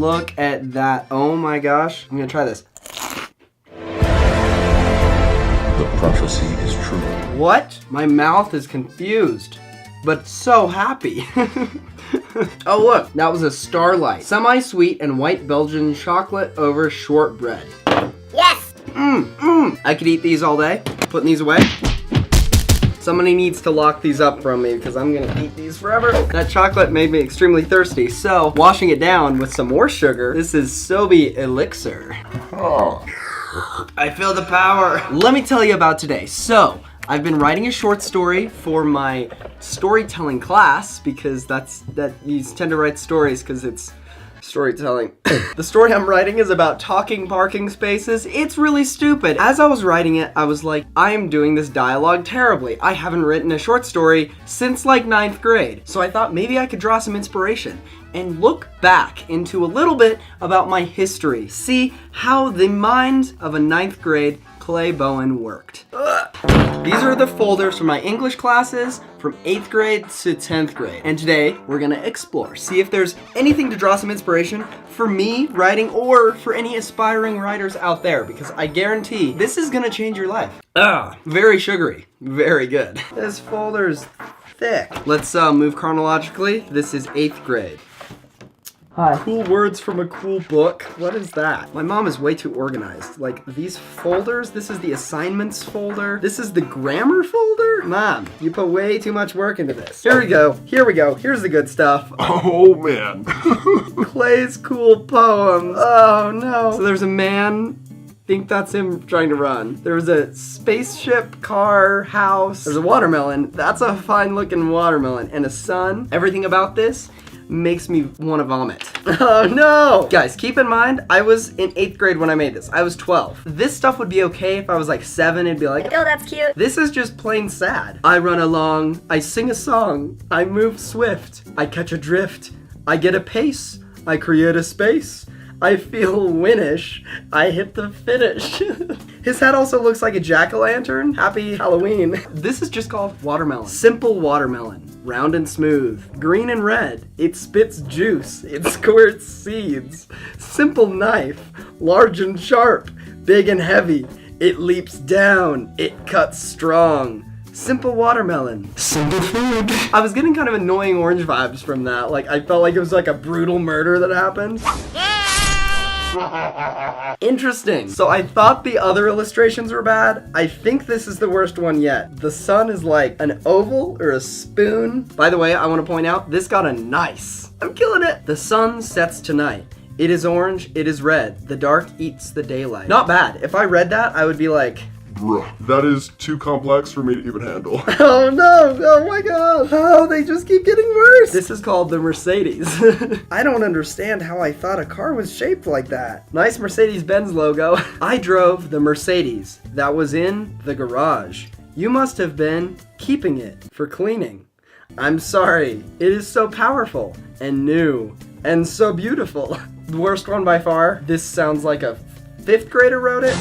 look at that. Oh my gosh. I'm gonna try this. The prophecy is true. What? My mouth is confused, but so happy. Oh look, that was a Starlight. Semi-sweet and white Belgian chocolate over shortbread. Yes! I could eat these all day. Putting these away. Somebody needs to lock these up from me because I'm gonna eat these forever. That chocolate made me extremely thirsty, so washing it down with some more sugar. This is Sobe Elixir. Oh. I feel the power. Let me tell you about today. So, I've been writing a short story for my storytelling class because you tend to write stories because it's storytelling. The story I'm writing is about talking parking spaces. It's really stupid. As I was writing it, I was like, I am doing this dialogue terribly. I haven't written a short story since like 9th grade. So I thought maybe I could draw some inspiration and look back into a little bit about my history. See how the mind of a 9th grade Clay Bowen worked. These are the folders from my English classes from 8th grade to 10th grade. And today we're gonna explore, see if there's anything to draw some inspiration for me writing or for any aspiring writers out there, because I guarantee this is gonna change your life. Very sugary, very good. This folder's thick. Let's move chronologically. This is 8th grade. Hi. Cool words from a cool book. What is that? My mom is way too organized. Like these folders, this is the assignments folder. This is the grammar folder? Mom, you put way too much work into this. Here we go. Here's the good stuff. Oh man. Clay's cool poems. Oh no. So there's a man. Think that's him trying to run. There's a spaceship, car, house. There's a watermelon. That's a fine looking watermelon. And a sun. Everything about this makes me want to vomit. Oh no! Guys, keep in mind, I was in 8th grade when I made this. I was 12. This stuff would be okay if I was like 7 and be like, Oh, that's cute. this is just plain sad. I run along, I sing a song, I move swift, I catch a drift, I get a pace, I create a space, I feel winnish, I hit the finish. His head also looks like a jack-o'-lantern. Happy Halloween. This is just called watermelon. Simple watermelon. Round and smooth. Green and red. It spits juice. It squirts seeds. Simple knife. Large and sharp. Big and heavy. It leaps down. It cuts strong. Simple watermelon. Simple food. I was getting kind of annoying orange vibes from that. Like, I felt like it was like a brutal murder that happened. Interesting. So I thought the other illustrations were bad. I think this is the worst one yet. The sun is like an oval or a spoon. By the way, I want to point out, this got a nice. I'm killing it. The sun sets tonight. It is orange, it is red. The dark eats the daylight. Not bad. If I read that, I would be like, Bruh, that is too complex for me to even handle. oh no, oh my gosh. Oh, they just keep getting worse. This is called the Mercedes. I don't understand how I thought a car was shaped like that. Nice Mercedes-Benz logo. I drove the Mercedes that was in the garage. You must have been keeping it for cleaning. I'm sorry. It is so powerful and new and so beautiful. The worst one by far. This sounds like a 5th grader wrote it.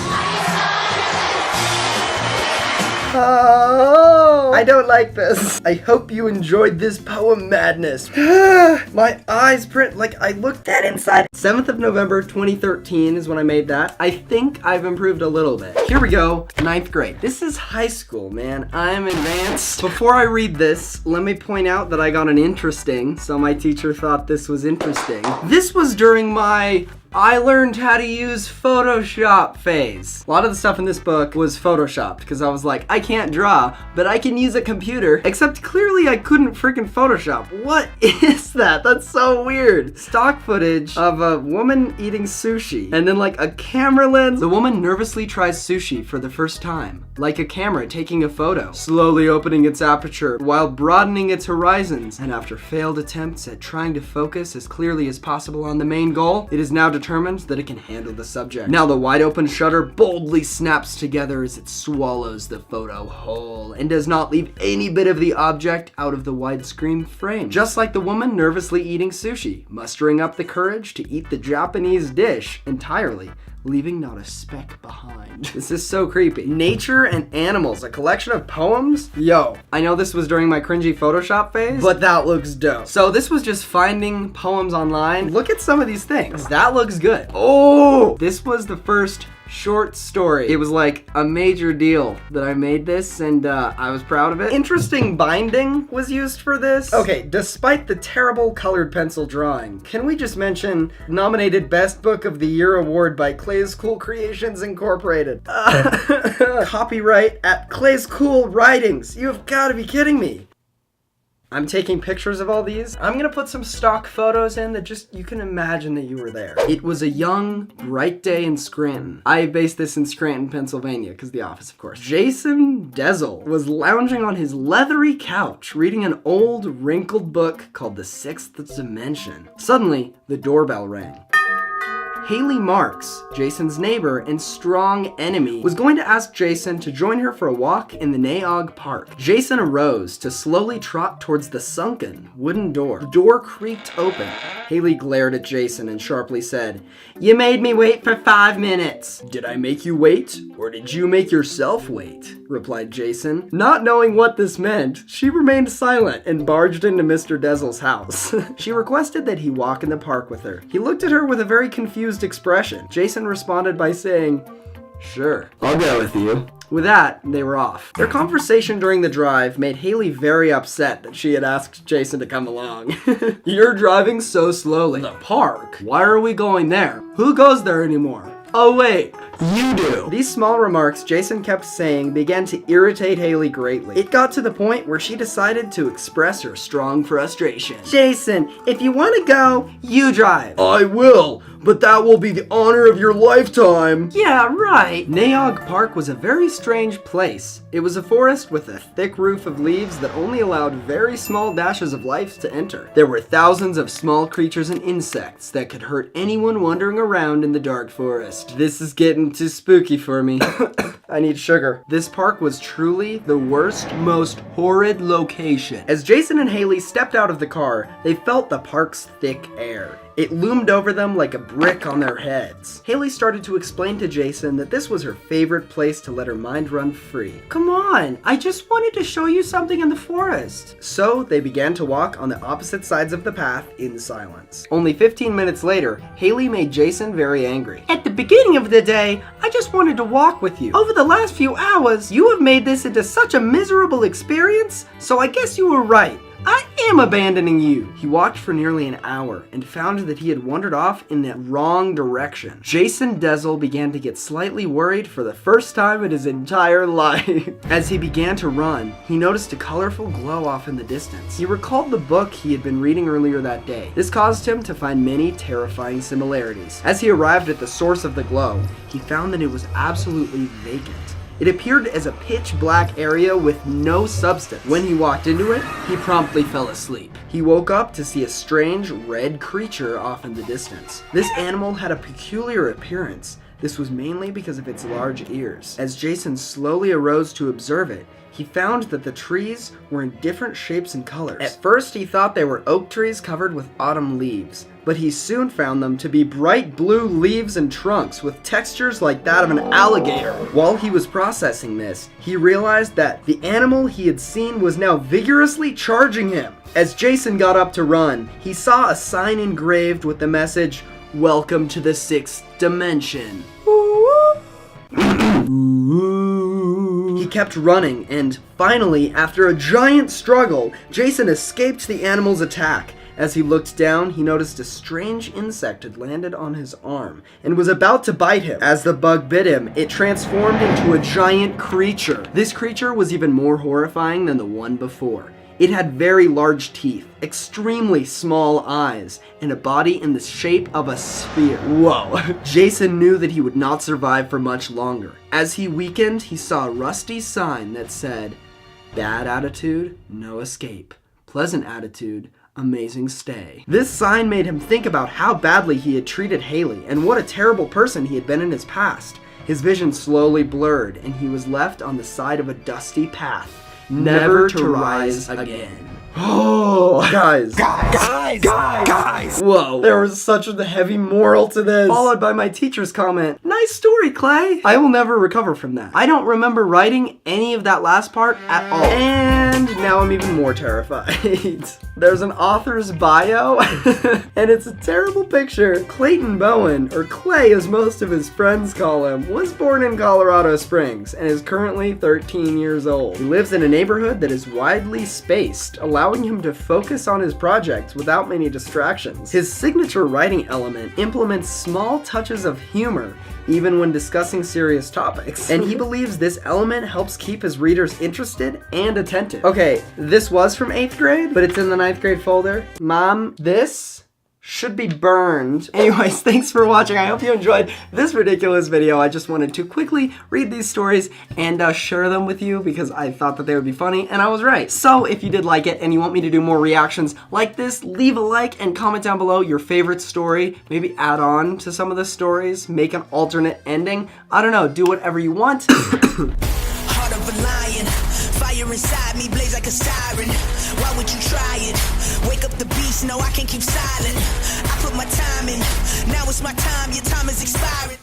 Oh, I don't like this. I hope you enjoyed this poem madness. My eyes print like I look dead inside. 7th of November, 2013 is when I made that. I think I've improved a little bit. Here we go, 9th grade. This is high school, man. I'm advanced. Before I read this, let me point out that I got an interesting, so my teacher thought this was interesting. This was during my I learned how to use Photoshop phase. A lot of the stuff in this book was photoshopped because I was like, I can't draw, but I can use a computer. Except clearly I couldn't freaking Photoshop. What is that? That's so weird. Stock footage of a woman eating sushi and then like a camera lens. The woman nervously tries sushi for the first time, like a camera taking a photo, slowly opening its aperture while broadening its horizons. And after failed attempts at trying to focus as clearly as possible on the main goal, it is now determined that it can handle the subject. Now the wide open shutter boldly snaps together as it swallows the photo whole and does not leave any bit of the object out of the widescreen frame. Just like the woman nervously eating sushi, mustering up the courage to eat the Japanese dish entirely, leaving not a speck behind. This is so creepy. Nature and Animals, a collection of poems? Yo, I know this was during my cringy Photoshop phase, but that looks dope. So this was just finding poems online. Look at some of these things. That looks good. Oh, this was the first short story. It was like a major deal that I made this, and I was proud of it. Interesting binding was used for this. Okay, despite the terrible colored pencil drawing, can we just mention nominated Best Book of the Year award by Clay's Cool Creations Incorporated. Copyright at Clay's Cool Writings. You've got to be kidding me. I'm taking pictures of all these. I'm gonna put some stock photos in that just, you can imagine that you were there. It was a young, bright day in Scranton. I based this in Scranton, Pennsylvania, because the office, of course. Jason Dezel was lounging on his leathery couch, reading an old, wrinkled book called The Sixth Dimension. Suddenly, the doorbell rang. Haley Marks, Jason's neighbor and strong enemy, was going to ask Jason to join her for a walk in the Naog Park. Jason arose to slowly trot towards the sunken wooden door. The door creaked open. Haley glared at Jason and sharply said, "You made me wait for 5 minutes." "Did I make you wait, or did you make yourself wait?" replied Jason. Not knowing what this meant, she remained silent and barged into Mr. Dezel's house. She requested that he walk in the park with her. He looked at her with a very confused expression. Jason responded by saying, "Sure, I'll go with you." With that, they were off. Their conversation during the drive made Haley very upset that she had asked Jason to come along. "You're driving so slowly." "The park? Why are we going there? Who goes there anymore?" "Oh wait, you do." These small remarks Jason kept saying began to irritate Haley greatly. It got to the point where she decided to express her strong frustration. "Jason, if you want to go, you drive." "I will, but that will be the honor of your lifetime." "Yeah, right." Naog Park was a very strange place. It was a forest with a thick roof of leaves that only allowed very small dashes of life to enter. There were thousands of small creatures and insects that could hurt anyone wandering around in the dark forest. This is getting too spooky for me. I need sugar. This park was truly the worst, most horrid location. As Jason and Haley stepped out of the car, they felt the park's thick air. It loomed over them like a brick on their heads. Haley started to explain to Jason that this was her favorite place to let her mind run free. "Come on, I just wanted to show you something in the forest." So they began to walk on the opposite sides of the path in silence. Only 15 minutes later, Haley made Jason very angry. "At the beginning of the day, I just wanted to walk with you. Over the last few hours, you have made this into such a miserable experience, so I guess you were right. I am abandoning you." He walked for nearly an hour and found that he had wandered off in the wrong direction. Jason Dezel began to get slightly worried for the first time in his entire life. As he began to run, he noticed a colorful glow off in the distance. He recalled the book he had been reading earlier that day. This caused him to find many terrifying similarities. As he arrived at the source of the glow, he found that it was absolutely vacant. It appeared as a pitch black area with no substance. When he walked into it, he promptly fell asleep. He woke up to see a strange red creature off in the distance. This animal had a peculiar appearance. This was mainly because of its large ears. As Jason slowly arose to observe it, he found that the trees were in different shapes and colors. At first, he thought they were oak trees covered with autumn leaves, but he soon found them to be bright blue leaves and trunks with textures like that of an alligator. While he was processing this, he realized that the animal he had seen was now vigorously charging him. As Jason got up to run, he saw a sign engraved with the message, "Welcome to the Sixth Dimension." He kept running, and finally, after a giant struggle, Jason escaped the animal's attack. As he looked down, he noticed a strange insect had landed on his arm and was about to bite him. As the bug bit him, it transformed into a giant creature. This creature was even more horrifying than the one before. It had very large teeth, extremely small eyes, and a body in the shape of a sphere. Whoa. Jason knew that he would not survive for much longer. As he weakened, he saw a rusty sign that said, "Bad attitude, no escape. Pleasant attitude, amazing stay." This sign made him think about how badly he had treated Haley and what a terrible person he had been in his past. His vision slowly blurred, and he was left on the side of a dusty path, never to rise again. Oh, guys. Whoa, there was such a heavy moral to this. Followed by my teacher's comment, nice story, Clay. I will never recover from that. I don't remember writing any of that last part at all. And now I'm even more terrified. There's an author's bio, and it's a terrible picture. Clayton Bowen, or Clay as most of his friends call him, was born in Colorado Springs and is currently 13 years old. He lives in a neighborhood that is widely spaced, allowing him to focus on his projects without many distractions. His signature writing element implements small touches of humor even when discussing serious topics, and he believes this element helps keep his readers interested and attentive. Okay, this was from 8th grade, but it's in the 9th grade folder. Mom, this should be burned. Anyways, thanks for watching. I hope you enjoyed this ridiculous video. I just wanted to quickly read these stories and share them with you because I thought that they would be funny, and I was right. So if you did like it and you want me to do more reactions like this, leave a like and comment down below your favorite story. Maybe add on to some of the stories, make an alternate ending. I don't know, do whatever you want. Heart of a lion, fire inside me blaze like a siren. Why would you try it? Wake up the beast, no I can't keep silent. I put my time in, now it's my time, your time is expiring.